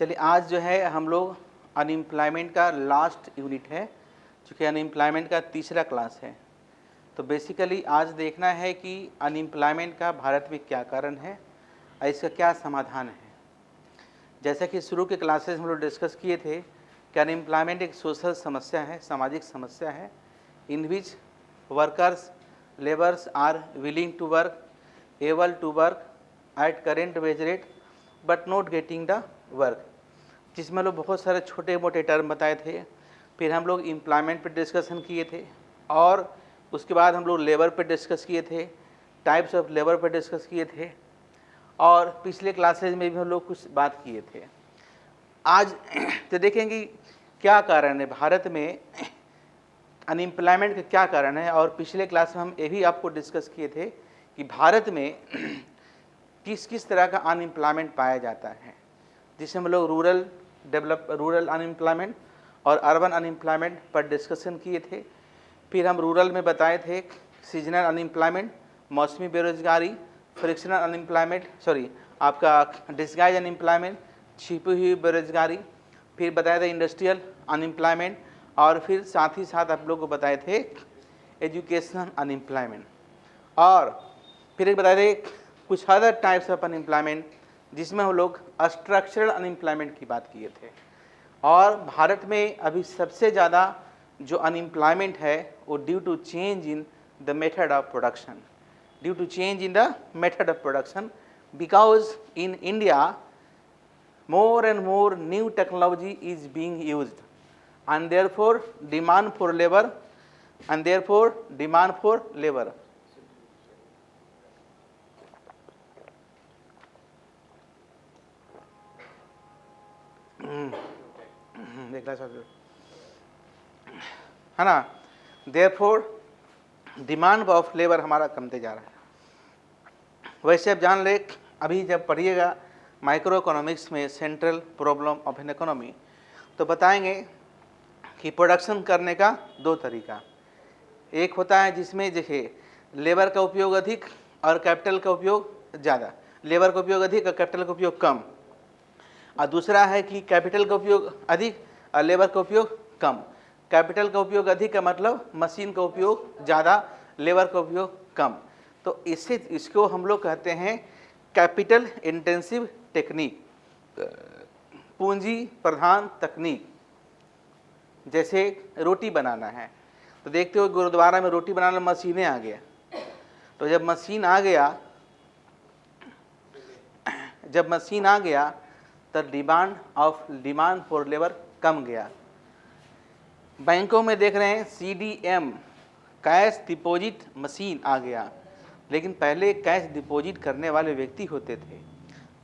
चलिए आज जो है हम लोग अनएम्प्लॉयमेंट का लास्ट यूनिट है, चूँकि अनएम्प्लॉयमेंट का तीसरा क्लास है। तो बेसिकली आज देखना है कि अनएम्प्लॉयमेंट का भारत में क्या कारण है और इसका क्या समाधान है। जैसा कि शुरू के क्लासेस हम लोग डिस्कस किए थे कि अनएम्प्लॉयमेंट एक सोशल समस्या है, सामाजिक समस्या है, in which workers labours are willing to work, able to work at current wage rate but not getting the work, जिसमें लोग बहुत सारे छोटे मोटे टर्म बताए थे। फिर हम लोग एम्प्लॉयमेंट पे डिस्कशन किए थे और उसके बाद हम लोग लेबर पे डिस्कस किए थे, टाइप्स ऑफ लेबर पे डिस्कस किए थे और पिछले क्लासेज में भी हम लोग कुछ बात किए थे। आज तो देखेंगे क्या कारण है भारत में अनएम्प्लॉयमेंट का, क्या कारण है। और पिछले क्लास में हम ये भी आपको डिस्कस किए थे कि भारत में किस किस तरह का अनएम्प्लॉयमेंट पाया जाता है, जिसमें हम लोग रूरल अनएम्प्लॉयमेंट और अर्बन अनएम्प्लॉयमेंट पर डिस्कशन किए थे। फिर हम रूरल में बताए थे सीजनल अनएम्प्लॉयमेंट, मौसमी बेरोजगारी, फ्रिक्शनल अनएम्प्लॉयमेंट, आपका डिस्गाइज अनएम्प्लॉयमेंट, छिपी हुई बेरोजगारी। फिर बताए थे इंडस्ट्रियल अनएम्प्लॉयमेंट और फिर साथ ही साथ आप लोग को बताए थे एजुकेशनल अनएम्प्लॉयमेंट। और फिर एक बताए थे कुछ अदर टाइप्स ऑफ अनएम्प्लॉयमेंट, जिसमें हम लोग स्ट्रक्चरल अनएम्प्लॉयमेंट की बात किए थे। और भारत में अभी सबसे ज़्यादा जो अनएम्प्लॉयमेंट है वो due to change in the method of production, because in India more and more new technology is being used and therefore demand for labor है ना, देयरफॉर डिमांड ऑफ लेबर हमारा कमते जा रहा है। वैसे आप जान ले, अभी जब पढ़िएगा माइक्रो इकोनॉमिक्स में central problem of an economy, तो बताएंगे कि प्रोडक्शन करने का दो तरीका। एक होता है जिसमें देखिए लेबर का उपयोग अधिक और कैपिटल का उपयोग ज़्यादा, लेबर का उपयोग अधिक और कैपिटल का उपयोग कम। और दूसरा है कि कैपिटल का उपयोग अधिक और लेबर का उपयोग कम। कैपिटल का उपयोग अधिक का मतलब मशीन का उपयोग ज़्यादा, लेबर का उपयोग कम। तो इसको हम लोग कहते हैं कैपिटल इंटेंसिव टेक्निक, पूंजी प्रधान तकनीक। जैसे रोटी बनाना है तो देखते हो गुरुद्वारा में रोटी बनाने मशीनें आ गया, तो जब मशीन आ गया तो डिमांड फॉर लेबर कम गया। बैंकों में देख रहे हैं CDM कैश डिपॉजिट मशीन आ गया, लेकिन पहले कैश डिपॉजिट करने वाले व्यक्ति होते थे,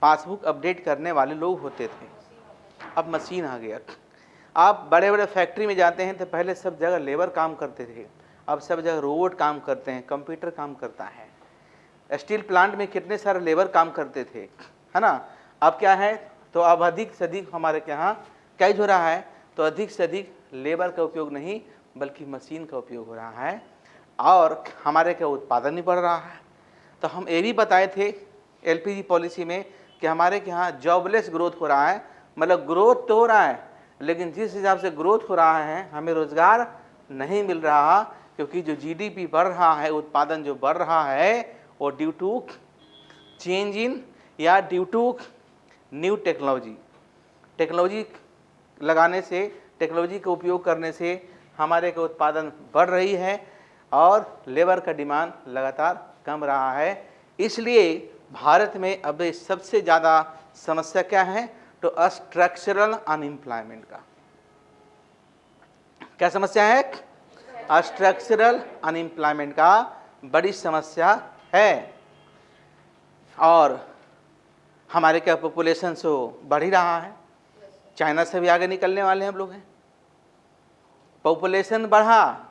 पासबुक अपडेट करने वाले लोग होते थे, अब मशीन आ गया। आप बड़े बड़े फैक्ट्री में जाते हैं तो पहले सब जगह लेबर काम करते थे, अब सब जगह रोबोट काम करते हैं, कंप्यूटर काम करता है। स्टील प्लांट में कितने सारे लेबर काम करते थे, है ना। अब क्या है, तो अब अधिक से अधिक हमारे यहाँ क्या हो रहा है, तो अधिक से अधिक लेबर का उपयोग नहीं बल्कि मशीन का उपयोग हो रहा है और हमारे क्या उत्पादन भी बढ़ रहा है। तो हम ये भी बताए थे LPG पॉलिसी में कि हमारे यहाँ जॉबलेस ग्रोथ हो रहा है, मतलब ग्रोथ तो हो रहा है लेकिन जिस हिसाब से ग्रोथ हो रहा है हमें रोजगार नहीं मिल रहा, क्योंकि जो GDP बढ़ रहा है, उत्पादन जो बढ़ रहा है वो ड्यू टू चेंज इन या ड्यू टू न्यू टेक्नोलॉजी लगाने से, टेक्नोलॉजी का उपयोग करने से हमारे का उत्पादन बढ़ रही है और लेबर का डिमांड लगातार कम रहा है। इसलिए भारत में अब सबसे ज़्यादा समस्या क्या है, तो स्ट्रक्चरल अनएम्प्लॉयमेंट का क्या समस्या है, स्ट्रक्चरल अनएम्प्लॉयमेंट का बड़ी समस्या है। और हमारे क्या पॉपुलेशन सो बढ़ ही रहा है, चाइना से भी आगे निकलने वाले हम लोग हैं। पॉपुलेशन बढ़ा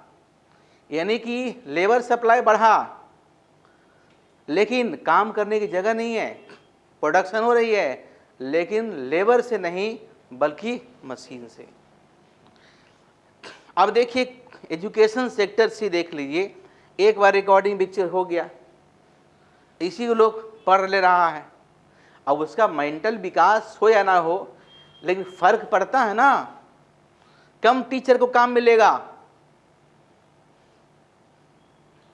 यानी कि लेबर सप्लाई बढ़ा, लेकिन काम करने की जगह नहीं है, प्रोडक्शन हो रही है लेकिन लेबर से नहीं बल्कि मशीन से। अब देखिए एजुकेशन सेक्टर से देख लीजिए, एक बार रिकॉर्डिंग पिक्चर हो गया, इसी को लोग पढ़ ले रहा है। अब उसका मेंटल विकास हो या ना हो, लेकिन फर्क पड़ता है ना, कम टीचर को काम मिलेगा।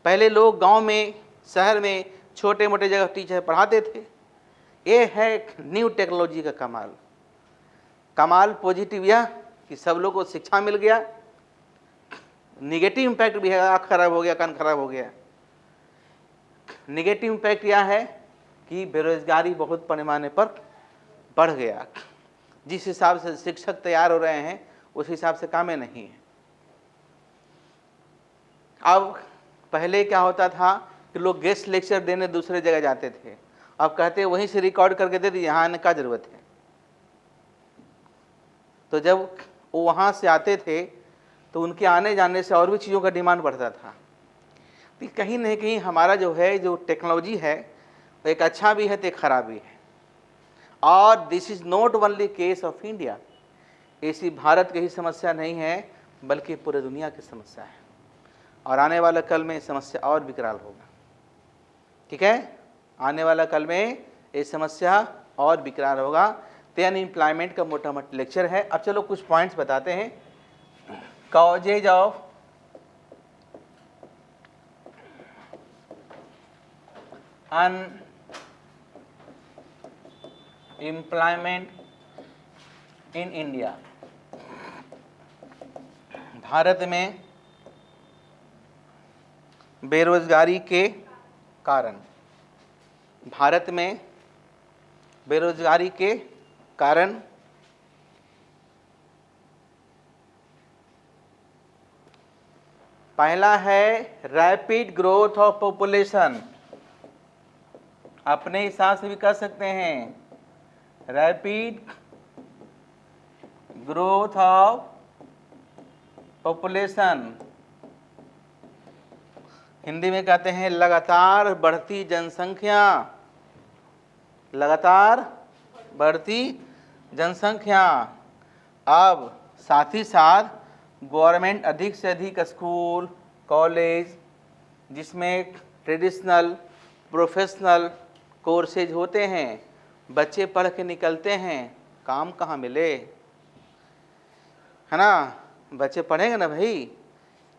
पहले लोग गांव में, शहर में छोटे मोटे जगह टीचर पढ़ाते थे। ये है न्यू टेक्नोलॉजी का कमाल। कमाल पॉजिटिव यह कि सब लोगों को शिक्षा मिल गया। निगेटिव इम्पैक्ट भी है, आँख खराब हो गया, कान खराब हो गया। निगेटिव इम्पैक्ट यह है कि बेरोजगारी बहुत पैमाने पर बढ़ गया। जिस हिसाब से शिक्षक तैयार हो रहे हैं उस हिसाब से कामें नहीं है। अब पहले क्या होता था कि लोग गेस्ट लेक्चर देने दूसरे जगह जाते थे, अब कहते वहीं से रिकॉर्ड करके दे दिए, यहाँ आने का जरूरत है। तो जब वो वहाँ से आते थे तो उनके आने जाने से और भी चीज़ों का डिमांड बढ़ता था। तो कहीं ना कहीं हमारा जो है, जो टेक्नोलॉजी है, वो एक अच्छा भी है तो एक खराब भी है। और this is not only case of India. ऐसी भारत की ही समस्या नहीं है बल्कि पूरे दुनिया की समस्या है, और आने वाला कल में समस्या और विकराल होगा। ठीक है, आने वाला कल में ये समस्या और विकराल होगा। तो अनएम्प्लॉयमेंट का मोटा मोटा लेक्चर है। अब चलो कुछ पॉइंट्स बताते हैं। Causes of unemployment in India. Bharat में बेरोजगारी के कारण, भारत में बेरोजगारी के कारण पहला है रैपिड ग्रोथ ऑफ पॉपुलेशन। अपने हिसाब से भी कर सकते हैं, rapid growth of population. Hindi में कहते हैं लगातार बढ़ती जनसंख्या, लगातार बढ़ती जनसंख्या। अब साथ ही साथ गवर्नमेंट अधिक से अधिक स्कूल, कॉलेज, जिसमें ट्रेडिशनल, प्रोफेशनल कोर्सेज होते हैं, बच्चे पढ़ के निकलते हैं, काम कहाँ मिले, है ना। बच्चे पढ़ेंगे ना भाई,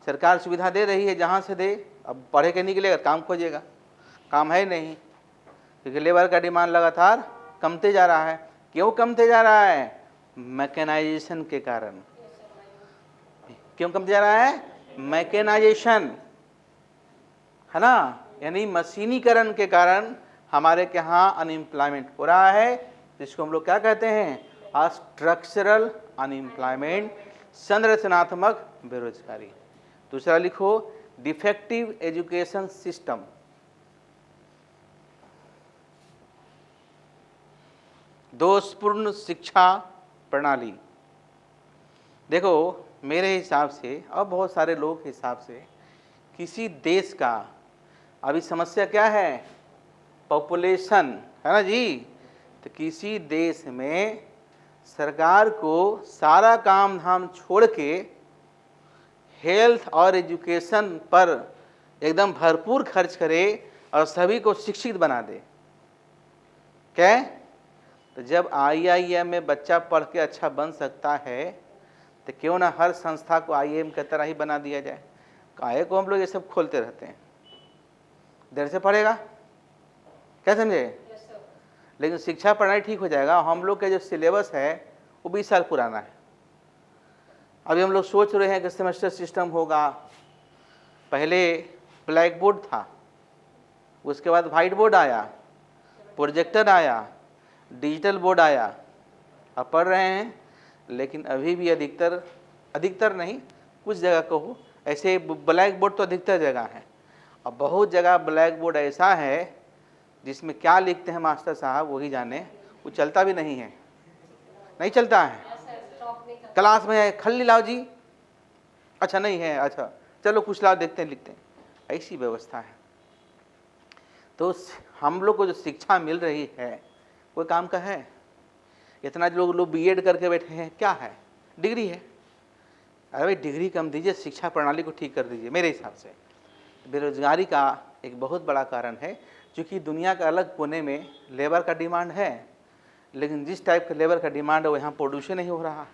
सरकार सुविधा दे रही है जहाँ से दे। अब पढ़े के निकलेगा, काम खोजेगा, काम है नहीं, क्योंकि लेबर का डिमांड लगातार कमते जा रहा है। क्यों कमते जा रहा है? मैकेनाइजेशन के कारण। क्यों कमते जा रहा है? मैकेनाइजेशन, है ना, यानी मशीनीकरण के कारण हमारे के यहाँ अनएम्प्लॉयमेंट हो रहा है, जिसको हम लोग क्या कहते हैं? स्ट्रक्चरल अनएम्प्लॉयमेंट, संरचनात्मक बेरोजगारी। दूसरा लिखो, डिफेक्टिव एजुकेशन सिस्टम। दोषपूर्ण शिक्षा प्रणाली। देखो, मेरे हिसाब से और बहुत सारे लोग के हिसाब से किसी देश का अभी समस्या क्या है? पॉपुलेशन, है ना जी। तो किसी देश में सरकार को सारा काम धाम छोड़ के हेल्थ और एजुकेशन पर एकदम भरपूर खर्च करे और सभी को शिक्षित बना दे। क्या? तो जब IIM में बच्चा पढ़ के अच्छा बन सकता है तो क्यों ना हर संस्था को IIM की तरह ही बना दिया जाए। काहे को हम लोग ये सब खोलते रहते हैं? देर से पढ़ेगा, क्या समझे? लेकिन शिक्षा प्रणाली ठीक हो जाएगा। हम लोग का जो सिलेबस है वो 20 साल पुराना है। अभी हम लोग सोच रहे हैं कि सेमेस्टर सिस्टम होगा। पहले ब्लैक बोर्ड था, उसके बाद वाइट बोर्ड आया, प्रोजेक्टर आया, डिजिटल बोर्ड आया। अब पढ़ रहे हैं, लेकिन अभी भी अधिकतर नहीं, कुछ जगह कहो ऐसे ब्लैक बोर्ड तो अधिकतर जगह है। अब बहुत जगह ब्लैक बोर्ड ऐसा है जिसमें क्या लिखते हैं मास्टर साहब वही जाने, वो चलता भी नहीं है, नहीं चलता है। क्लास में है, खल्ली लाओ जी, अच्छा नहीं है, अच्छा चलो कुछ लाओ देखते हैं, लिखते हैं, ऐसी व्यवस्था है। तो हम लोग को जो शिक्षा मिल रही है कोई काम का है? इतना लोग BEd करके बैठे हैं, क्या है? डिग्री है। अरे भाई डिग्री कम दीजिए, शिक्षा प्रणाली को ठीक कर दीजिए। मेरे हिसाब से बेरोजगारी का एक बहुत बड़ा कारण है, क्योंकि दुनिया के अलग कोने में लेबर का डिमांड है, लेकिन जिस टाइप के लेबर का डिमांड है वो यहाँ प्रोड्यूशन नहीं हो रहा।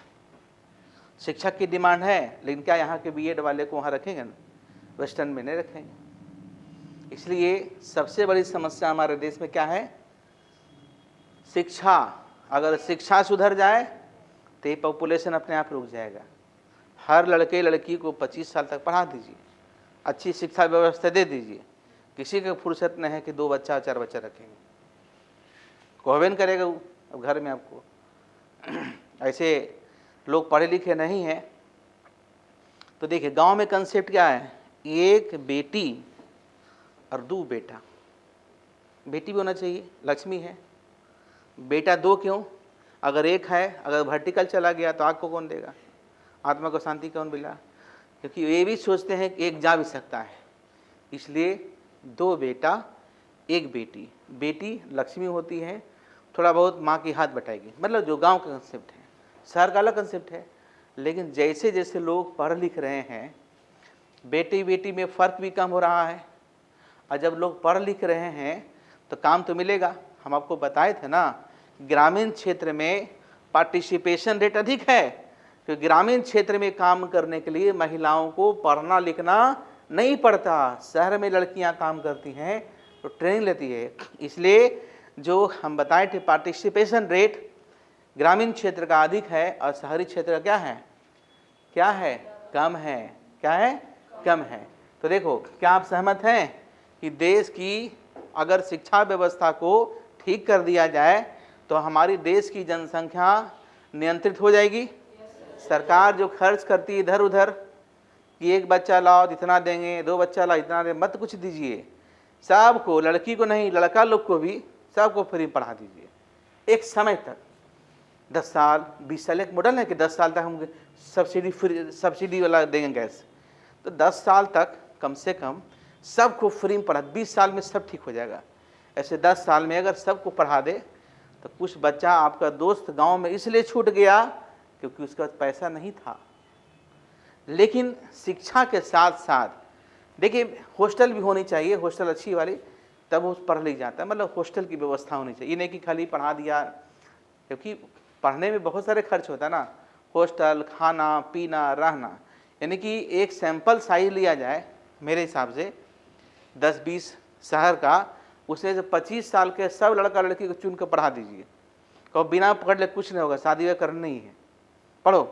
शिक्षक की डिमांड है, लेकिन क्या यहाँ के बीएड वाले को वहाँ रखेंगे ना, वेस्टर्न में नहीं रखेंगे। इसलिए सबसे बड़ी समस्या हमारे देश में क्या है? शिक्षा। अगर शिक्षा सुधर जाए तो ये पॉपुलेशन अपने आप रुक जाएगा। हर लड़के लड़की को 25 साल तक पढ़ा दीजिए, अच्छी शिक्षा व्यवस्था दे दीजिए, किसी को फुर्सत नहीं है कि 2 बच्चा 4 बच्चा रखेंगे, कहबेन करेगा वो अब घर में आपको। ऐसे लोग पढ़े लिखे नहीं हैं। तो देखिए गांव में कंसेप्ट क्या है? 1 बेटी और 2 बेटा। बेटी भी होना चाहिए, लक्ष्मी है। बेटा 2 क्यों? अगर 1 है, अगर वर्टिकल चला गया तो आग को कौन देगा? आत्मा को शांति कौन मिला? क्योंकि ये भी सोचते हैं कि 1 जा भी सकता है, इसलिए 2 बेटा 1 बेटी। बेटी लक्ष्मी होती है, थोड़ा बहुत माँ की हाथ बटाएगी, मतलब जो गांव का कंसेप्ट है। शहर का अलग कंसेप्ट है। लेकिन जैसे जैसे लोग पढ़ लिख रहे हैं, बेटी बेटी में फ़र्क भी कम हो रहा है। और जब लोग पढ़ लिख रहे हैं तो काम तो मिलेगा। हम आपको बताए थे ना, ग्रामीण क्षेत्र में पार्टिसिपेशन रेट अधिक है, क्योंकि ग्रामीण क्षेत्र में काम करने के लिए महिलाओं को पढ़ना लिखना नहीं पड़ता। शहर में लड़कियां काम करती हैं तो ट्रेनिंग लेती है। इसलिए जो हम बताए थे पार्टिसिपेशन रेट ग्रामीण क्षेत्र का अधिक है और शहरी क्षेत्र का क्या है? कम है। क्या है? कम है। तो देखो, क्या आप सहमत हैं कि देश की अगर शिक्षा व्यवस्था को ठीक कर दिया जाए तो हमारी देश की जनसंख्या नियंत्रित हो जाएगी? सरकार जो खर्च करती है इधर उधर कि 1 बच्चा लाओ तो इतना देंगे, 2 बच्चा लाओ इतना देंगे, मत कुछ दीजिए। सबको, लड़की को नहीं, लड़का लोग को भी सबको फ्री पढ़ा दीजिए एक समय तक। 10 साल 20 साल एक मॉडल है कि 10 साल तक हम सब्सिडी वाला देंगे गैस, तो 10 साल तक कम से कम सबको फ्री में पढ़ा। 20 साल में सब ठीक हो जाएगा। ऐसे 10 साल में अगर सबको पढ़ा दे तो कुछ बच्चा आपका दोस्त गांव में इसलिए छूट गया क्योंकि उसका पैसा नहीं था। लेकिन शिक्षा के साथ साथ देखिए हॉस्टल भी होनी चाहिए, हॉस्टल अच्छी वाली, तब वो पढ़ लिख जाता है। मतलब हॉस्टल की व्यवस्था होनी चाहिए, ये नहीं कि खाली पढ़ा दिया, क्योंकि पढ़ने में बहुत सारे खर्च होता है ना। हॉस्टल, खाना पीना रहना, यानी कि एक सैंपल साइज लिया जाए मेरे हिसाब से 10-20 शहर का, उसमें से 25 साल के सब लड़का लड़की को चुन कर पढ़ा दीजिए। कहो बिना पढ़ ले कुछ नहीं होगा, शादी वह करना नहीं है, पढ़ो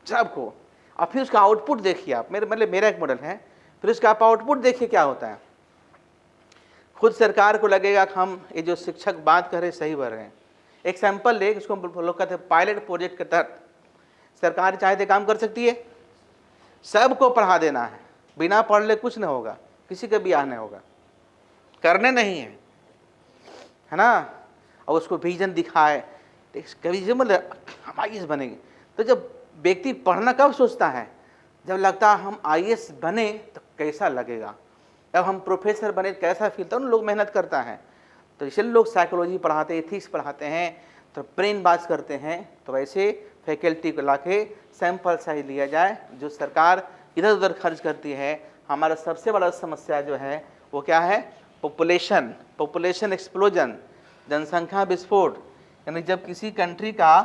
सबको। और फिर उसका आउटपुट देखिए आप, मेरा एक मॉडल है, फिर उसका आप आउटपुट देखिए क्या होता है। खुद सरकार को लगेगा कि हम ये जो शिक्षक बात कर रहे सही भर रहे हैं। एक सैंपल ले, उसको लोग कहते हैं पायलट प्रोजेक्ट के तहत सरकार चाहे तो काम कर सकती है। सबको पढ़ा देना है, बिना पढ़ ले कुछ नहीं होगा, किसी का ब्याह नहीं होगा, करने नहीं है ना। और उसको विजन दिखाए, कभी जब मतलब हम IAS बनेंगे, तो जब व्यक्ति पढ़ना कब सोचता है? जब लगता है हम IAS बने तो कैसा लगेगा, अब हम प्रोफेसर बने कैसा फील, तो उन लोग मेहनत करता है। तो इसलिए लोग साइकोलॉजी पढ़ाते हैं, एथिक्स पढ़ाते हैं, तो ब्रेन बाज करते हैं। तो वैसे फैकल्टी को लाके सैंपल साइज लिया जाए। जो सरकार इधर उधर खर्च करती है। हमारा सबसे बड़ा समस्या जो है वो क्या है? पॉपुलेशन एक्सप्लोजन, जनसंख्या विस्फोट। यानी जब किसी कंट्री का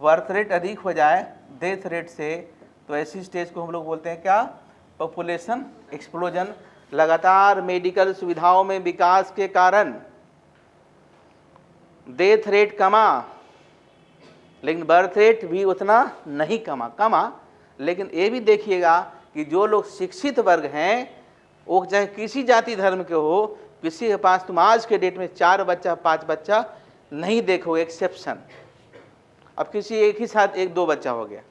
बर्थ रेट अधिक हो जाए डेथ रेट से, तो ऐसी स्टेज को हम लोग बोलते हैं क्या? Population explosion. लगातार मेडिकल सुविधाओं में विकास के कारण डेथ रेट कमा, लेकिन बर्थ रेट भी उतना नहीं कमा। लेकिन ये भी देखिएगा कि जो लोग शिक्षित वर्ग हैं, वो चाहे किसी जाति धर्म के हो, किसी के पास तुम आज के डेट में 4 बच्चा 5 बच्चा नहीं देखोगे, एक्सेप्शन। अब किसी एक ही साथ 1-2 बच्चा हो गया,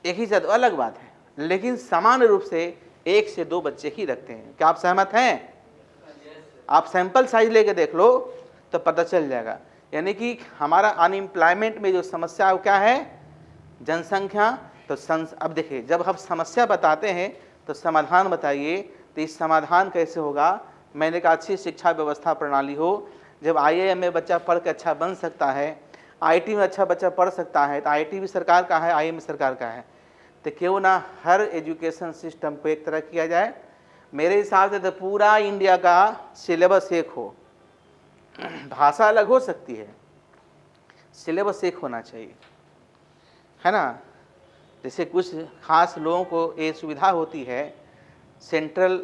एक ही साथ अलग बात है, लेकिन सामान्य रूप से 1 से 2 बच्चे ही रखते हैं। क्या आप सहमत हैं? आप सैंपल साइज लेके देख लो तो पता चल जाएगा। यानी कि हमारा अनएम्प्लॉयमेंट में जो समस्या है वो क्या है? जनसंख्या। तो अब देखिए, जब हम समस्या बताते हैं तो समाधान बताइए। तो इस समाधान कैसे होगा? मैंने कहा अच्छी शिक्षा व्यवस्था प्रणाली हो। जब IIM में बच्चा पढ़ के अच्छा बन सकता है, IIT में अच्छा बच्चा पढ़ सकता है, तो IIT भी सरकार का है, IIM सरकार का है, तो क्यों ना हर एजुकेशन सिस्टम को एक तरह किया जाए। मेरे हिसाब से तो पूरा इंडिया का सिलेबस एक हो, भाषा अलग हो सकती है, सिलेबस एक होना चाहिए, है ना। जैसे कुछ खास लोगों को ये सुविधा होती है, सेंट्रल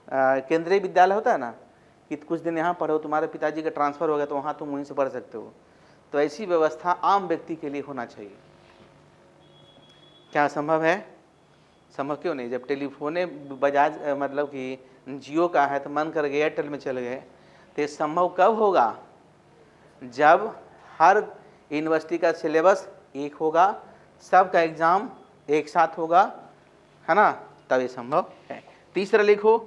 केंद्रीय विद्यालय होता है ना, कि कुछ दिन यहाँ पढ़ो, तुम्हारे पिताजी का ट्रांसफ़र हो गया तो वहाँ तुम वहीं से पढ़ सकते हो। तो ऐसी व्यवस्था आम व्यक्ति के लिए होना चाहिए। क्या संभव है? संभव क्यों नहीं? जब टेलीफोने बजाज मतलब कि जियो का है तो मन कर गए एयरटेल में चले गए, तो ये संभव कब होगा? जब हर यूनिवर्सिटी का सिलेबस एक होगा, सबका एग्ज़ाम एक साथ होगा, है ना, तब ये संभव है। तीसरा लिखो,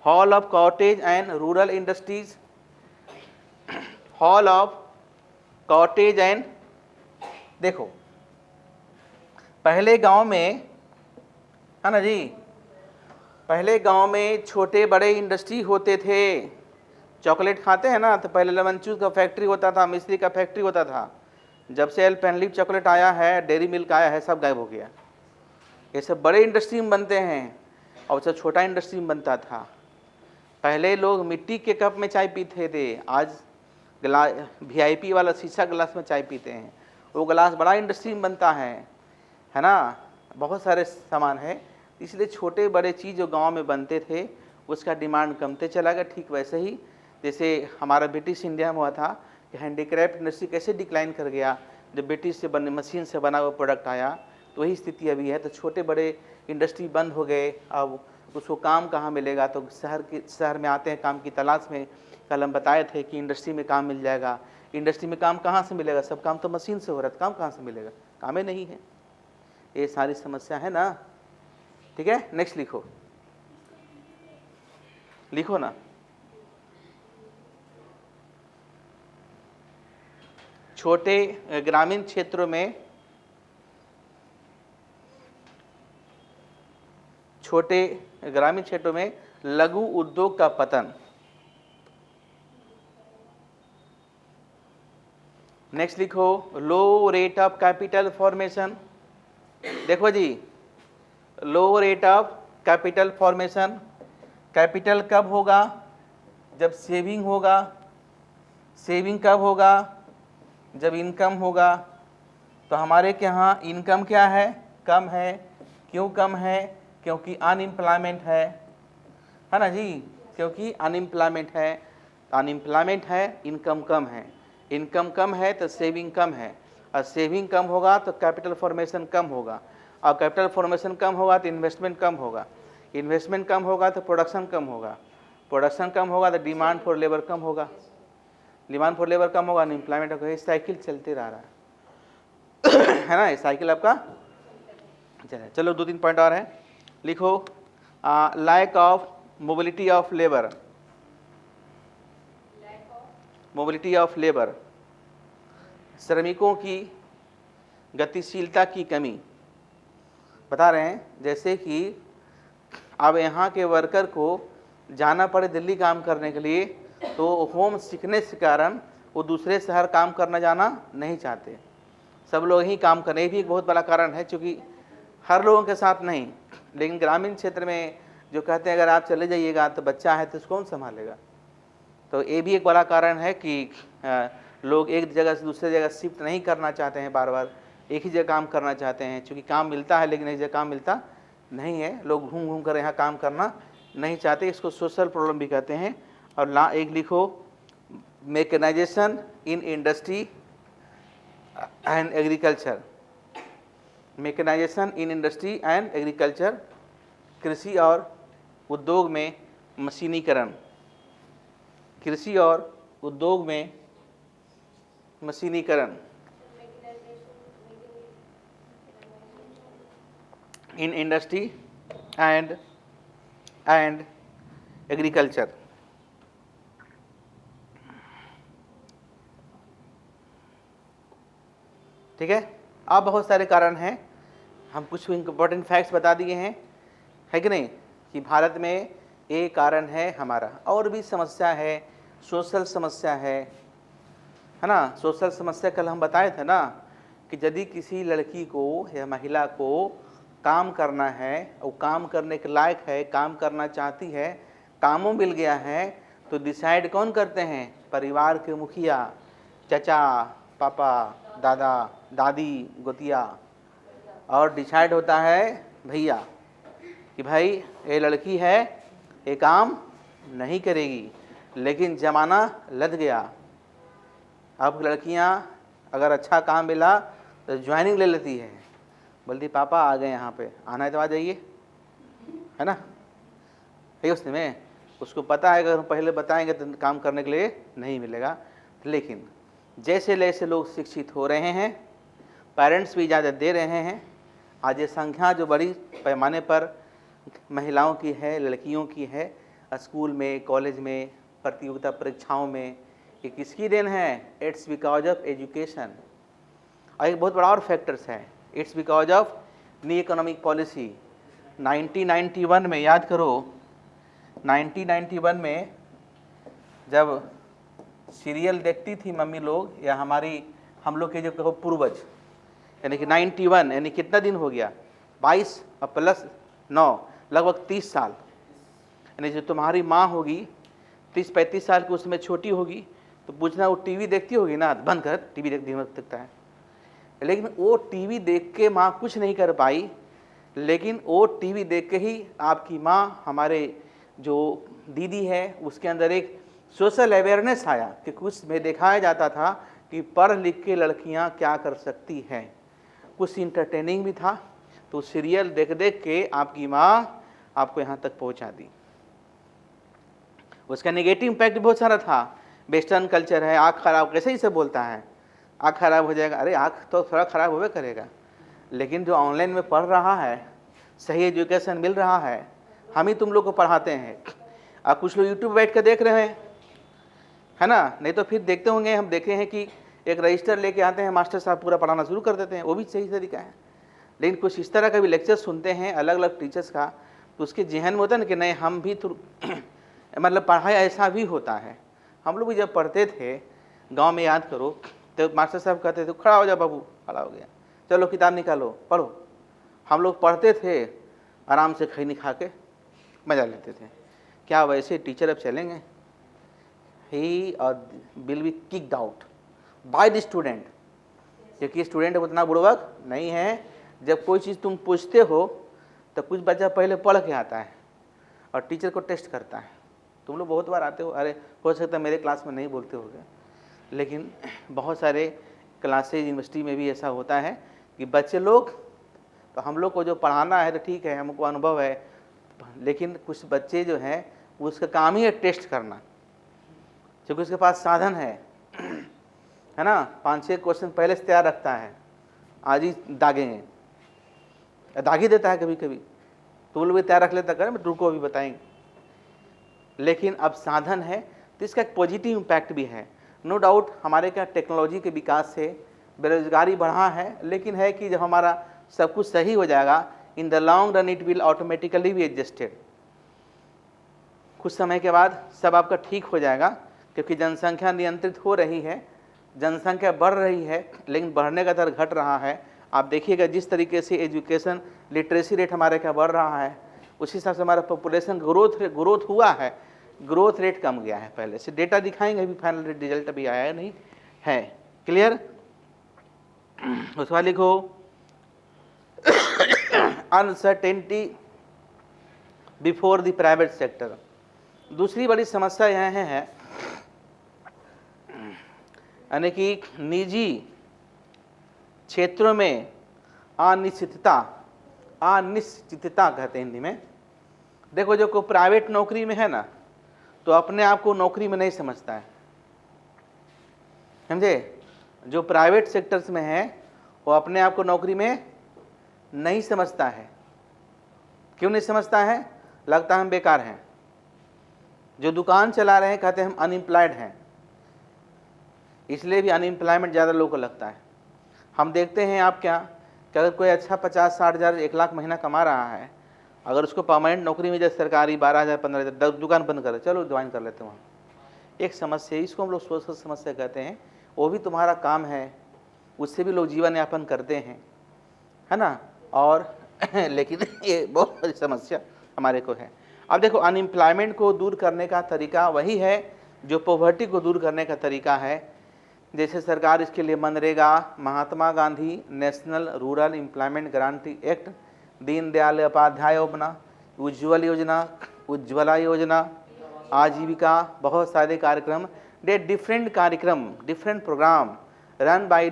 fall of cottage and rural industries. Fall of cottage and, देखो पहले गांव में, है ना जी, पहले गांव में छोटे बड़े इंडस्ट्री होते थे। चॉकलेट खाते हैं ना, तो पहले लेमन चूस का फैक्ट्री होता था, मिश्री का फैक्ट्री होता था। जब से एल्पेनलीब चॉकलेट आया है, डेयरी मिल्क आया है, सब गायब हो गया। ये सब बड़े इंडस्ट्री में बनते हैं और सब छोटा इंडस्ट्री में बनता था। पहले लोग मिट्टी के कप में चाय पीते थे, आज गिलास VIP वाला शीशा गिलास में चाय पीते हैं। वो गिलास बड़ा इंडस्ट्री में बनता है ना, बहुत सारे सामान है। इसलिए छोटे बड़े चीज़ जो गांव में बनते थे उसका डिमांड कमते चला गया। ठीक वैसे ही जैसे हमारा ब्रिटिश इंडिया में हुआ था कि हैंडीक्राफ्ट इंडस्ट्री कैसे डिक्लाइन कर गया जब ब्रिटिश से बने मशीन से बना हुआ प्रोडक्ट आया, तो वही स्थिति अभी है। तो छोटे बड़े इंडस्ट्री बंद हो गए, अब उसको काम कहाँ मिलेगा? तो शहर में आते हैं काम की तलाश में। कल हम बताए थे कि इंडस्ट्री में काम मिल जाएगा। इंडस्ट्री में काम कहाँ से मिलेगा? सब काम तो मशीन से हो रहा है, काम कहाँ से मिलेगा? काम ही नहीं है। ये सारी समस्या है ना, ठीक है। नेक्स्ट लिखो, लिखो ना, छोटे ग्रामीण क्षेत्रों में, छोटे ग्रामीण क्षेत्रों में लघु उद्योग का पतन। नेक्स्ट लिखो, low rate of capital formation. देखो जी, low rate of capital formation. Capital कब होगा? जब सेविंग होगा। सेविंग कब होगा? जब इनकम होगा। तो हमारे के यहाँ इनकम क्या है? कम है। क्यों कम है? क्योंकि अनएम्प्लॉयमेंट है ना जी, क्योंकि अनएम्प्लॉयमेंट है। अनएम्प्लॉयमेंट है, इनकम कम है। इनकम कम है तो सेविंग कम है, और सेविंग कम होगा तो कैपिटल फॉर्मेशन कम होगा, और कैपिटल फॉर्मेशन कम होगा तो इन्वेस्टमेंट कम होगा। इन्वेस्टमेंट कम होगा तो प्रोडक्शन कम होगा। प्रोडक्शन कम होगा तो डिमांड फॉर लेबर कम होगा। डिमांड फॉर लेबर कम होगा, अनएम्प्लॉयमेंट होगा। ये साइकिल चलते रह रहा है ना, ये साइकिल आपका चले। चलो 2-3 पॉइंट और हैं, लिखो। Lack of mobility of labour. Mobility of labour, श्रमिकों की गतिशीलता की कमी बता रहे हैं। जैसे कि अब यहाँ के वर्कर को जाना पड़े दिल्ली काम करने के लिए, तो होम सिकनेस के कारण वो दूसरे शहर काम करना जाना नहीं चाहते, सब लोग ही काम करें। ये भी एक बहुत बड़ा कारण है, क्योंकि हर लोगों के साथ नहीं, लेकिन ग्रामीण क्षेत्र में जो कहते हैं अगर आप चले जाइएगा तो बच्चा है तो उसको कौन संभालेगा। तो ये भी एक बड़ा कारण है कि लोग एक जगह से दूसरी जगह शिफ्ट नहीं करना चाहते हैं, बार बार एक ही जगह काम करना चाहते हैं। क्योंकि काम मिलता है लेकिन एक जगह काम मिलता नहीं है, लोग घूम घूम कर यहाँ काम करना नहीं चाहते। इसको सोशल प्रॉब्लम भी कहते हैं। और एक लिखो, mechanisation in industry and agriculture. Mechanisation in industry and agriculture, कृषि और उद्योग में मशीनीकरण। कृषि और उद्योग में मशीनीकरण। इन इंडस्ट्री एंड एग्रीकल्चर। ठीक है। अब बहुत सारे कारण हैं, हम कुछ इंपॉर्टेंट फैक्ट्स बता दिए हैं, है कि नहीं, कि भारत में ये कारण है हमारा। और भी समस्या है, सोशल समस्या है ना। सोशल समस्या कल हम बताए थे ना, कि यदि किसी लड़की को या महिला को काम करना है और काम करने के लायक है, काम करना चाहती है, कामों मिल गया है तो डिसाइड कौन करते हैं? परिवार के मुखिया, चचा, पापा, दादा, दादी, गोतिया। और डिसाइड होता है भैया कि भाई ये लड़की है, ये काम नहीं करेगी, लेकिन ज़माना लद गया। अब लड़कियां अगर अच्छा काम मिला तो ज्वाइनिंग ले लेती है, बोलती पापा आ गए यहाँ पे, आना है तो आ जाइए, है ना। है उसमें उसको पता है अगर हम पहले बताएंगे तो काम करने के लिए नहीं मिलेगा। लेकिन जैसे जैसे लोग शिक्षित हो रहे हैं, पेरेंट्स भी इजाज़त दे रहे हैं, आज ये संख्या जो बड़ी पैमाने पर महिलाओं की है, लड़कियों की है, स्कूल में, कॉलेज में, प्रतियोगिता परीक्षाओं में, ये किसकी देन है? It's because of education. और एक बहुत बड़ा और फैक्टर्स है, it's because of new economic policy. 1991 में, याद करो 1991 में जब सीरियल देखती थी मम्मी लोग या हम लोग के जो कहो पूर्वज, यानी कि 91 यानी कितना दिन हो गया? 22 और प्लस 9 लगभग 30 साल। यानी जो तुम्हारी माँ होगी 30-35 साल की, उसमें छोटी होगी, तो पूछना वो टीवी देखती होगी ना? बंद कर, टीवी देखता है। लेकिन वो टीवी देख के माँ कुछ नहीं कर पाई, लेकिन वो टीवी देख के ही आपकी माँ, हमारे जो दीदी है, उसके अंदर एक सोशल अवेयरनेस आया कि कुछ में दिखाया जाता था कि पढ़ लिख के लड़कियाँ क्या कर सकती हैं, कुछ इंटरटेनिंग भी था। तो सीरियल देख देख के आपकी माँ आपको यहाँ तक पहुँचा दी। उसका नेगेटिव इम्पैक्ट बहुत सारा था। वेस्टर्न कल्चर है, आँख खराब, कैसे ही से बोलता है आँख खराब हो जाएगा। अरे आँख तो थोड़ा खराब होवे करेगा, लेकिन जो ऑनलाइन में पढ़ रहा है, सही एजुकेशन मिल रहा है, हम ही तुम लोग को पढ़ाते हैं। आप कुछ लोग यूट्यूब बैठ कर देख रहे हैं, है ना, नहीं तो फिर देखते होंगे, हम देखे हैं कि एक रजिस्टर लेके आते हैं, मास्टर साहब पूरा पढ़ाना शुरू कर देते हैं, वो भी सही तरीका है। लेकिन कुछ इस तरह का भी लेक्चर सुनते हैं अलग अलग टीचर्स का, तो उसके जहन में होता है ना कि नहीं हम भी तो मतलब पढ़ाई ऐसा भी होता है। हम लोग भी जब पढ़ते थे गांव में, याद करो, तो मास्टर साहब कहते थे खड़ा हो जा बाबू, खड़ा हो गया, चलो किताब निकालो पढ़ो। हम लोग पढ़ते थे आराम से, खैनी खा के मजा लेते थे। क्या वैसे टीचर अब चलेंगे? He will be kicked out by the student, क्योंकि स्टूडेंट उतना बुड़वक नहीं है। जब कोई चीज़ तुम पूछते हो तो कुछ बच्चा पहले पढ़ के आता है और टीचर को टेस्ट करता है। तुम लोग बहुत बार आते हो, अरे हो सकता है मेरे क्लास में नहीं बोलते होगे, लेकिन बहुत सारे क्लासेज यूनिवर्सिटी में भी ऐसा होता है कि बच्चे लोग, तो हम लोग को जो पढ़ाना है तो ठीक है, हमको अनुभव है, लेकिन कुछ बच्चे जो हैं उसका काम ही है टेस्ट करना, क्योंकि उसके पास साधन है ना। 5-6 क्वेश्चन पहले से तैयार रखता है, आज ही दागेंगे, दाग ही देता है कभी कभी, तो वो लोग भी तैयार रख लेता, करें रुको अभी बताएंगे। लेकिन अब साधन है तो इसका एक पॉजिटिव इम्पैक्ट भी है, नो डाउट। हमारे क्या टेक्नोलॉजी के विकास से बेरोजगारी बढ़ा है, लेकिन है कि जब हमारा सब कुछ सही हो जाएगा, in the long run it will automatically be adjusted. कुछ समय के बाद सब आपका ठीक हो जाएगा, क्योंकि जनसंख्या नियंत्रित हो रही है, जनसंख्या बढ़ रही है, लेकिन बढ़ने का दर घट रहा है। आप देखिएगा जिस तरीके से एजुकेशन लिटरेसी रेट हमारे क्या बढ़ रहा है, उस हिसाब से हमारा पॉपुलेशन ग्रोथ हुआ है, ग्रोथ रेट कम गया है पहले से। डेटा दिखाएंगे, अभी फाइनल रिजल्ट अभी आया नहीं है। क्लियर? उसके बाद लिखो uncertainty before the private sector. दूसरी बड़ी समस्या यह है यानी कि निजी क्षेत्रों में अनिश्चितता कहते हैं हिंदी में। देखो जो कोई प्राइवेट नौकरी में है ना, तो अपने आप को नौकरी में नहीं समझता है, समझे। जो प्राइवेट सेक्टर्स में है वो अपने आप को नौकरी में नहीं समझता है। क्यों नहीं समझता है? लगता है हम बेकार हैं। जो दुकान चला रहे हैं कहते हैं हम अनएम्प्लॉयड हैं, इसलिए भी अनएम्प्लॉयमेंट ज़्यादा लोगों को लगता है। हम देखते हैं आप क्या कि अगर कोई अच्छा 50-60 हज़ार 1 लाख महीना कमा रहा है, अगर उसको परमानेंट नौकरी में जैसे सरकारी 12,000 15,000, दुकान बंद करे, चलो ज्वाइन कर लेते हैं वहाँ। एक समस्या, इसको हम लोग सोशल समस्या कहते हैं। वो भी तुम्हारा काम है, उससे भी लोग जीवन यापन करते हैं, है ना। और लेकिन ये बहुत बड़ी समस्या हमारे को है। अब देखो, अनएम्प्लॉयमेंट को दूर करने का तरीका वही है जो पॉवर्टी को दूर करने का तरीका है। जैसे सरकार इसके लिए MNREGA, Mahatma Gandhi national rural employment guarantee act, Deendayal Upadhyaya Yojana, Ujjwala Yojana, Aajeevika, बहुत सारे कार्यक्रम, डिफरेंट कार्यक्रम, different program run by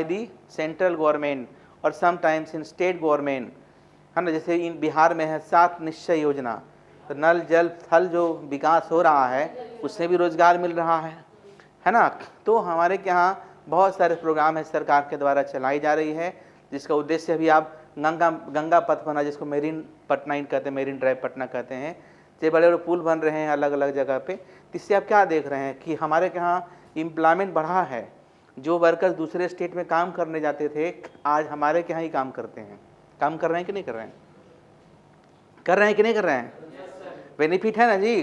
the central government और समटाइम्स इन स्टेट गवर्नमेंट, है ना। जैसे इन बिहार में है 7 निश्चय योजना, तो नल जल थल जो विकास हो रहा है उससे भी रोजगार मिल रहा है ना। तो हमारे के यहाँ बहुत सारे प्रोग्राम है सरकार के द्वारा चलाई जा रही है, जिसका उद्देश्य भी आप गंगा पथ बना, जिसको मेरीन पटना कहते हैं, मेरीन ड्राइव पटना कहते हैं, ये बड़े बड़े पुल बन रहे हैं अलग अलग जगह पे। इससे आप क्या देख रहे हैं कि हमारे के यहाँ एम्प्लॉयमेंट बढ़ा है। जो वर्कर्स दूसरे स्टेट में काम करने जाते थे आज हमारे के यहाँ ही काम करते हैं। काम कर रहे हैं कि नहीं कर रहे हैं? कर रहे हैं कि नहीं कर रहे हैं? बेनिफिट है ना जी।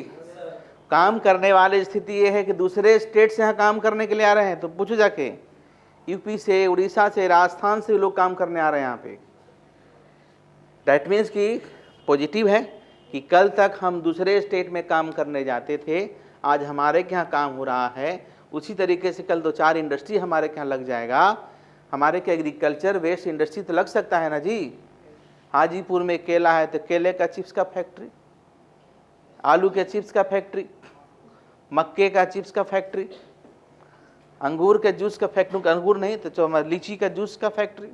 काम करने वाली स्थिति ये है कि दूसरे स्टेट से यहाँ काम करने के लिए आ रहे हैं, तो पूछो जाके, यूपी से, उड़ीसा से, राजस्थान से लोग काम करने आ रहे हैं यहाँ पे। दैट मीन्स कि पॉजिटिव है कि कल तक हम दूसरे स्टेट में काम करने जाते थे, आज हमारे के यहाँ काम हो रहा है। उसी तरीके से कल 2-4 इंडस्ट्री हमारे के यहाँ लग जाएगा। हमारे के एग्रीकल्चर वेस्ट इंडस्ट्री तो लग सकता है ना जी। हाजीपुर में केला है तो केले का चिप्स का फैक्ट्री, आलू के चिप्स का फैक्ट्री, मक्के का चिप्स का फैक्ट्री, अंगूर के जूस का फैक्ट्री, अंगूर नहीं तो लीची का जूस का फैक्ट्री,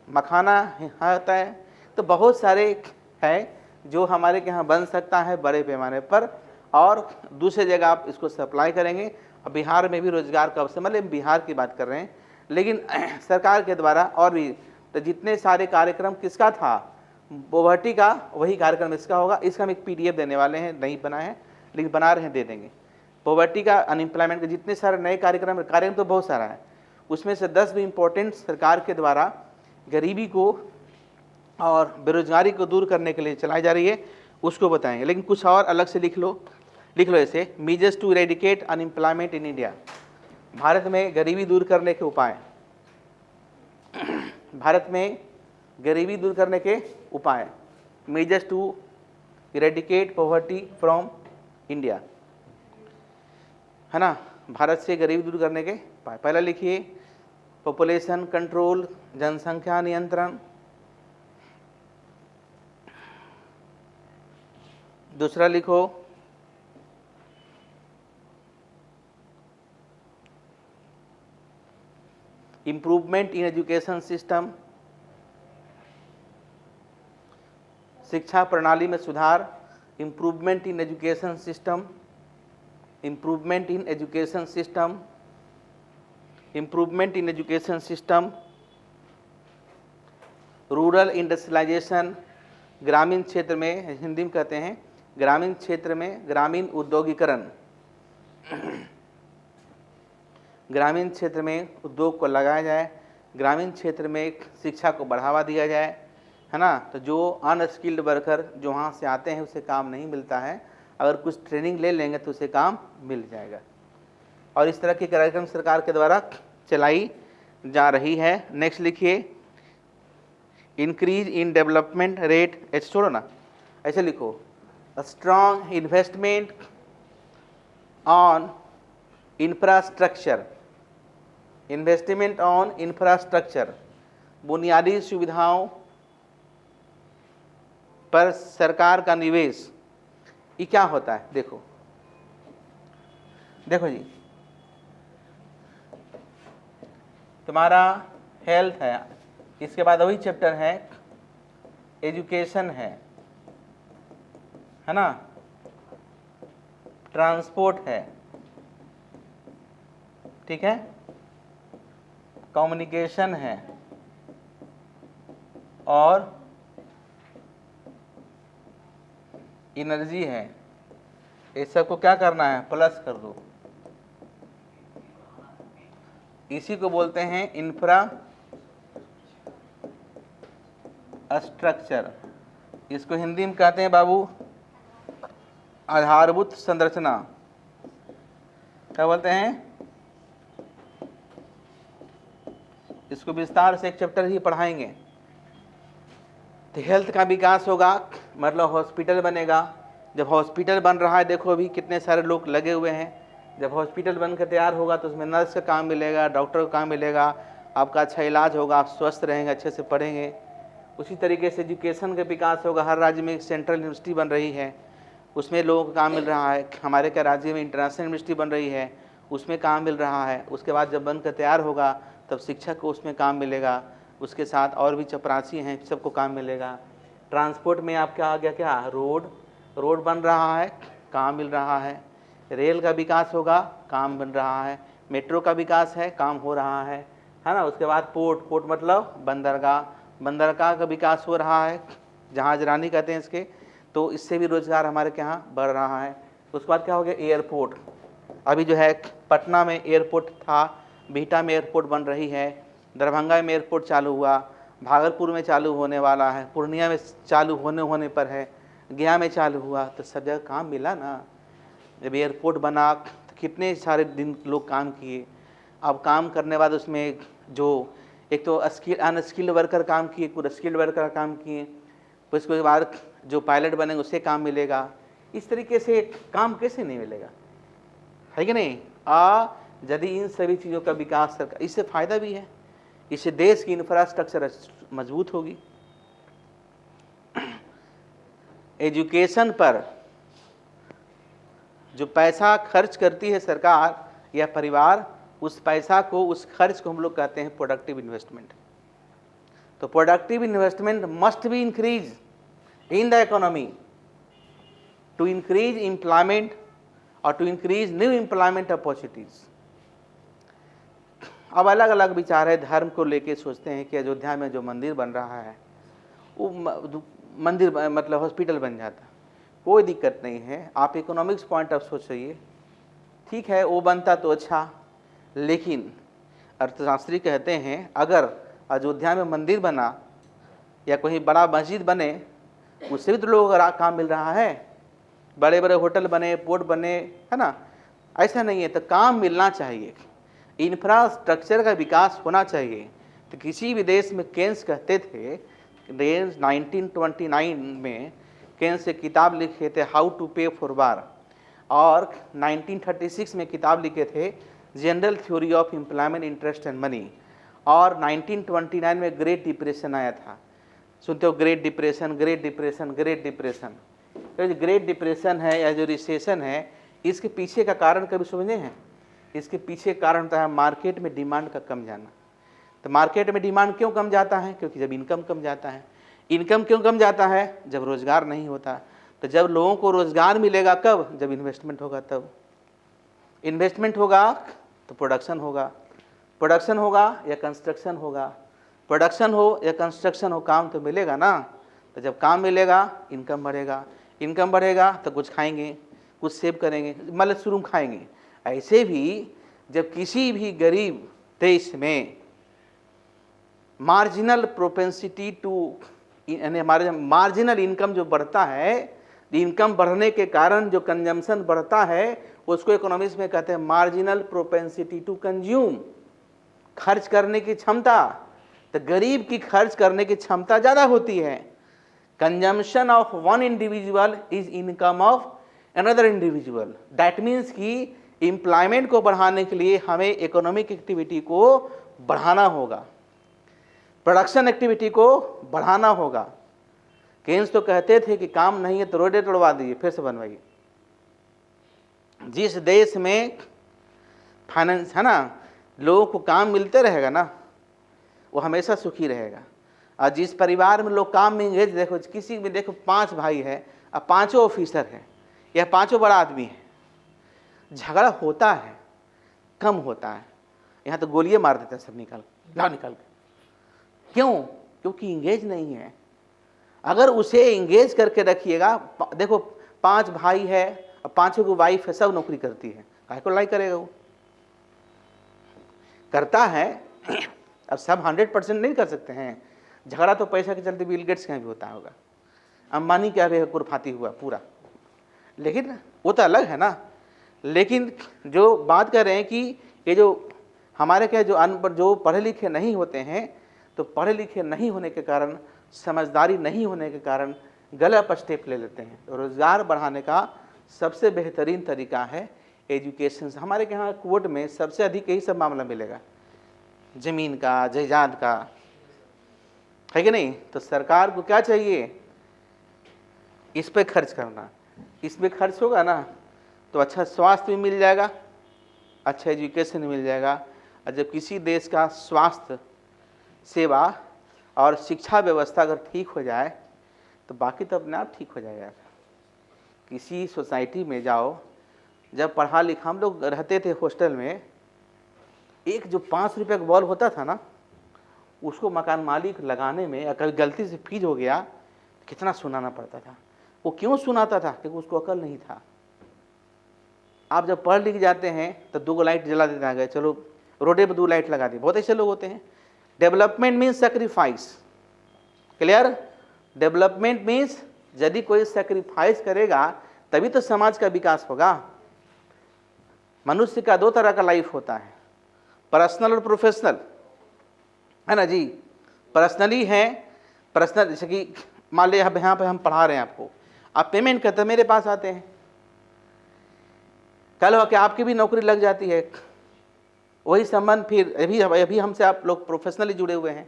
मखाना होता है। तो बहुत सारे है जो हमारे के यहाँ बन सकता है बड़े पैमाने पर, और दूसरे जगह आप इसको सप्लाई करेंगे। अब बिहार में भी रोजगार का अवसर, मतलब बिहार की बात कर रहे हैं, लेकिन सरकार के द्वारा और भी तो जितने सारे कार्यक्रम किसका था, पॉवर्टी का, वही कार्यक्रम इसका होगा। इसका हम एक PDF देने वाले हैं, नहीं बना है लेकिन बना रहे हैं, दे देंगे। पॉवर्टी का, अनएम्प्लॉयमेंट के जितने सारे नए कार्यक्रम तो बहुत सारा है, उसमें से 10 भी इम्पोर्टेंट सरकार के द्वारा गरीबी को और बेरोजगारी को दूर करने के लिए चलाई जा रही है, उसको बताएंगे। लेकिन कुछ और अलग से लिख लो ऐसे, measures to eradicate unemployment in India. Bharat में गरीबी दूर करने के उपाय, भारत में गरीबी दूर करने के उपाय, measures to eradicate poverty from India, है ना। भारत से गरीबी दूर करने के उपाय, पहला लिखिए पॉपुलेशन कंट्रोल, जनसंख्या नियंत्रण। दूसरा लिखो इम्प्रूवमेंट इन एजुकेशन सिस्टम, शिक्षा प्रणाली में सुधार, improvement in education system, improvement in education system, improvement in education system, rural industrialisation, ग्रामीण क्षेत्र में, हिंदी में कहते हैं ग्रामीण क्षेत्र में ग्रामीण उद्योगीकरण, ग्रामीण क्षेत्र में उद्योग को लगाया जाए, ग्रामीण क्षेत्र में शिक्षा को बढ़ावा दिया जाए, है ना। तो जो अनस्किल्ड वर्कर जो वहाँ से आते हैं उसे काम नहीं मिलता है, अगर कुछ ट्रेनिंग ले लेंगे तो उसे काम मिल जाएगा। और इस तरह के कार्यक्रम सरकार के द्वारा चलाई जा रही है। नेक्स्ट लिखिए इंक्रीज इन डेवलपमेंट रेट, ऐसे छोड़ो ना, ऐसे लिखो strong investment on infrastructure, investment on infrastructure, बुनियादी सुविधाओं पर सरकार का निवेश। ये क्या होता है? देखो जी, तुम्हारा हेल्थ है, इसके बाद वही चैप्टर है एजुकेशन है ना, ट्रांसपोर्ट है, ठीक है, कम्युनिकेशन है, और एनर्जी है। इस सबको क्या करना है? प्लस कर दो। इसी को बोलते हैं इंफ्रास्ट्रक्चर। इसको हिंदी में कहते हैं बाबू आधारभूत संरचना। क्या बोलते हैं? इसको विस्तार से एक चैप्टर ही पढ़ाएंगे। तो हेल्थ का विकास होगा, मतलब हॉस्पिटल बनेगा। जब हॉस्पिटल बन रहा है, देखो अभी कितने सारे लोग लगे हुए हैं। जब हॉस्पिटल बनकर तैयार होगा तो उसमें नर्स का काम मिलेगा, डॉक्टर का काम मिलेगा, आपका अच्छा इलाज होगा, आप स्वस्थ रहेंगे, अच्छे से पढ़ेंगे। उसी तरीके से एजुकेशन का विकास होगा। हर राज्य में एक सेंट्रल यूनिवर्सिटी बन रही है, उसमें लोगों को काम मिल रहा है। हमारे क्या राज्य में इंटरनेशनल यूनिवर्सिटी बन रही है, उसमें काम मिल रहा है। उसके बाद जब बनकर तैयार होगा तब शिक्षक को उसमें काम मिलेगा। उसके साथ और भी चपरासी हैं, सबको काम मिलेगा। ट्रांसपोर्ट में आपका आ गया क्या, रोड बन रहा है, काम मिल रहा है। रेल का विकास होगा, काम बन रहा है। मेट्रो का विकास है, काम हो रहा है ना। उसके बाद पोर्ट मतलब बंदरगाह का विकास हो रहा है, जहाजरानी कहते हैं इसके। तो इससे भी रोजगार हमारे के यहाँ बढ़ रहा है। उसके बाद क्या हो गया, एयरपोर्ट। अभी जो है पटना में एयरपोर्ट था, बिहटा में एयरपोर्ट बन रही है, दरभंगा में एयरपोर्ट चालू हुआ, भागलपुर में चालू होने वाला है, पूर्णिया में चालू होने पर है, गया में चालू हुआ। तो सब जगह काम मिला ना। जब एयरपोर्ट बना तो कितने सारे दिन लोग काम किए। अब काम करने बाद उसमें जो एक तो अनस्किल्ड वर्कर काम किए, पूरा स्किल्ड वर्कर काम किए। फिर उसके बाद जो पायलट बनेंगे उससे काम मिलेगा। इस तरीके से काम कैसे नहीं मिलेगा, है कि नहीं। यदि इन सभी चीज़ों का विकास सरकार, इससे फायदा भी है, इससे देश की इंफ्रास्ट्रक्चर मजबूत होगी। एजुकेशन पर जो पैसा खर्च करती है सरकार या परिवार, उस पैसा को, उस खर्च को हम लोग कहते हैं प्रोडक्टिव इन्वेस्टमेंट। तो productive investment must be increase in the economy to increase employment और to increase new employment opportunities. अब अलग अलग विचार है, धर्म को लेके सोचते हैं कि अयोध्या में जो मंदिर बन रहा है वो मंदिर मतलब हॉस्पिटल बन जाता, कोई दिक्कत नहीं है। आप इकोनॉमिक्स पॉइंट ऑफ सोचिए, ठीक है वो बनता तो अच्छा, लेकिन अर्थशास्त्री कहते हैं अगर अयोध्या में मंदिर बना या कोई बड़ा मस्जिद बने, उससे भी तो लोगों को काम मिल रहा है। बड़े बड़े होटल बने, पोर्ट बने, है ना। ऐसा नहीं है, तो काम मिलना चाहिए, इंफ्रास्ट्रक्चर का विकास होना चाहिए। तो किसी भी देश में केन्स कहते थे, 1929 में केन्स एक किताब लिखे थे हाउ टू पे फॉर वार, और 1936 में किताब लिखे थे general theory of employment interest and money, और 1929 में ग्रेट डिप्रेशन आया था। सुनते हो great depression, great depression, great depression. तो जो ग्रेट डिप्रेशन है या जो रिसेशन है, इसके पीछे का कारण कभी समझे हैं। इसके पीछे कारण होता है मार्केट में डिमांड का कम जाना। तो मार्केट में डिमांड क्यों कम जाता है, क्योंकि जब इनकम कम जाता है। इनकम क्यों कम जाता है, जब रोजगार नहीं होता। तो जब लोगों को रोजगार मिलेगा कब, जब इन्वेस्टमेंट होगा तब। इन्वेस्टमेंट होगा तो प्रोडक्शन होगा, प्रोडक्शन होगा या कंस्ट्रक्शन होगा, प्रोडक्शन हो या कंस्ट्रक्शन हो, काम तो मिलेगा ना। तो जब काम मिलेगा इनकम बढ़ेगा, इनकम बढ़ेगा तो कुछ खाएंगे, कुछ सेव करेंगे, मतलब शुरू खाएंगे। ऐसे भी जब किसी भी गरीब देश में मार्जिनल प्रोपेंसिटी टू यानी हमारे मार्जिनल इनकम जो बढ़ता है, इनकम बढ़ने के कारण जो कंजम्पशन बढ़ता है, उसको इकोनॉमिक्स में कहते हैं मार्जिनल प्रोपेंसिटी टू कंज्यूम, खर्च करने की क्षमता। तो गरीब की खर्च करने की क्षमता ज़्यादा होती है। Consumption of one individual is income of another individual. That means कि एम्प्लॉयमेंट को बढ़ाने के लिए हमें इकोनॉमिक एक्टिविटी को बढ़ाना होगा, प्रोडक्शन एक्टिविटी को बढ़ाना होगा। केन्स तो कहते थे कि काम नहीं है तो रोडें तोड़वा दीजिए, फिर से बनवाइए। जिस देश में फाइनेंस है ना, लोगों को काम मिलते रहेगा ना, वो हमेशा सुखी रहेगा। और जिस परिवार में लोग काम में एंगेज, देखो किसी में देखो 5 भाई है और 5 ऑफिसर हैं या 5 बड़ा आदमी है, झगड़ा होता है, कम होता है। यहाँ तो गोलियां मार देते हैं सब, निकाल के। क्यों? क्योंकि इंगेज नहीं है। अगर उसे इंगेज करके रखिएगा, देखो 5 भाई है और 5 की वाइफ है, सब नौकरी करती है, काहे को लाई करेगा वो, करता है। अब सब 100% नहीं कर सकते हैं। झगड़ा तो पैसा के चलते बिल गेट्स के यहाँ भी होता होगा, अंबानी क्या भी कुरफाती हुआ पूरा, लेकिन वो तो अलग है ना। लेकिन जो बात कर रहे हैं कि ये जो हमारे क्या जो अनपढ़, जो पढ़े लिखे नहीं होते हैं, तो पढ़े लिखे नहीं होने के कारण, समझदारी नहीं होने के कारण गलत स्टेप ले लेते हैं। तो रोज़गार बढ़ाने का सबसे बेहतरीन तरीका है एजुकेशन। हमारे यहाँ कोर्ट में सबसे अधिक यही सब मामला मिलेगा, ज़मीन का, जायदाद का, है कि नहीं। तो सरकार को क्या चाहिए, इस पे खर्च करना। इस पे खर्च होगा ना तो अच्छा स्वास्थ्य भी मिल जाएगा, अच्छा एजुकेशन मिल जाएगा। और जब किसी देश का स्वास्थ्य सेवा और शिक्षा व्यवस्था अगर ठीक हो जाए तो बाकी तो अपने आप ठीक हो जाएगा। किसी सोसाइटी में जाओ, जब पढ़ा लिखा, हम लोग रहते थे हॉस्टल में, एक जो 5 रुपये का बल्ब होता था ना, उसको मकान मालिक लगाने में कभी गलती से फीज हो गया कितना सुनाना पड़ता था। वो क्यों सुनाता था, क्योंकि उसको अकल नहीं था। आप जब पढ़ लिख जाते हैं तो 2 लाइट जला देते हैं, चलो रोडे पर 2 लाइट लगा दी। बहुत ऐसे लोग होते हैं। Development means sacrifice, clear. Development means यदि कोई सेक्रीफाइस करेगा तभी तो समाज का विकास होगा। मनुष्य का 2 तरह का लाइफ होता है, पर्सनल और प्रोफेशनल, है ना जी। पर्सनली है, पर्सनल जैसे कि मान लीजिए अब यहाँ पे हम पढ़ा रहे हैं आपको, आप पेमेंट करते मेरे पास आते हैं, कल हो कि आपकी भी नौकरी लग जाती है, वही संबंध फिर अभी हमसे आप लोग प्रोफेशनली जुड़े हुए हैं,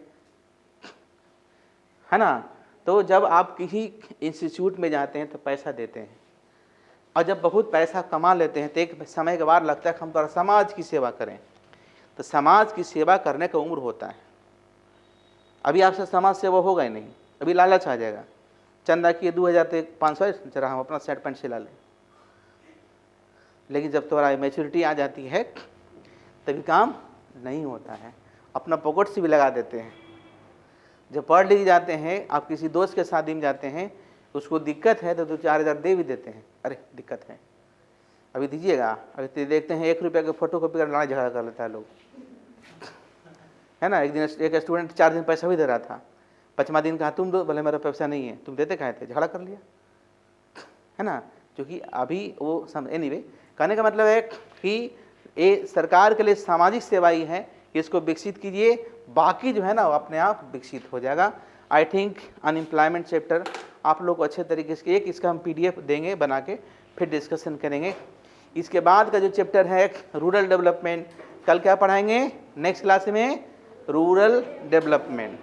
है ना। तो जब आप किसी इंस्टीट्यूट में जाते हैं तो पैसा देते हैं, और जब बहुत पैसा कमा लेते हैं तो एक समय के बाद लगता है कि हम तो समाज की सेवा करें। तो समाज की सेवा करने का उम्र होता है। अभी आपसे समाज सेवा होगा ही नहीं, अभी लालच आ जाएगा, चंदा किए 2000 तो 500 जरा हम अपना सेट पैंट सिला लें। लेकिन जब तुम्हारा मैच्योरिटी आ जाती है तभी काम नहीं होता है, अपना पॉकेट से भी लगा देते हैं। जब पढ़ लिख जाते हैं, आप किसी दोस्त के शादी में जाते हैं, उसको दिक्कत है तो 2-4 हज़ार दे भी देते हैं, अरे दिक्कत है अभी दीजिएगा। अभी देखते हैं 1 रुपये का फोटो कॉपी कर लड़ाई झगड़ा कर लेता है लोग, है ना। एक दिन एक स्टूडेंट 4 दिन पैसा भी दे रहा था, 5वां दिन कहा तुम दो, बोले मेरा पैसा नहीं है, तुम देते कहे थे, झगड़ा कर लिया, है ना। क्योंकि अभी वो एनीवे कहने का मतलब है कि ये सरकार के लिए सामाजिक सेवा ही है कि इसको विकसित कीजिए, बाकी जो है ना वो अपने आप विकसित हो जाएगा। आई थिंक अनएम्प्लॉयमेंट चैप्टर आप लोग को अच्छे तरीके से, एक इसका हम PDF देंगे बना के, फिर डिस्कशन करेंगे। इसके बाद का जो चैप्टर है रूरल डेवलपमेंट, कल क्या पढ़ाएंगे नेक्स्ट क्लास में, रूरल डेवलपमेंट।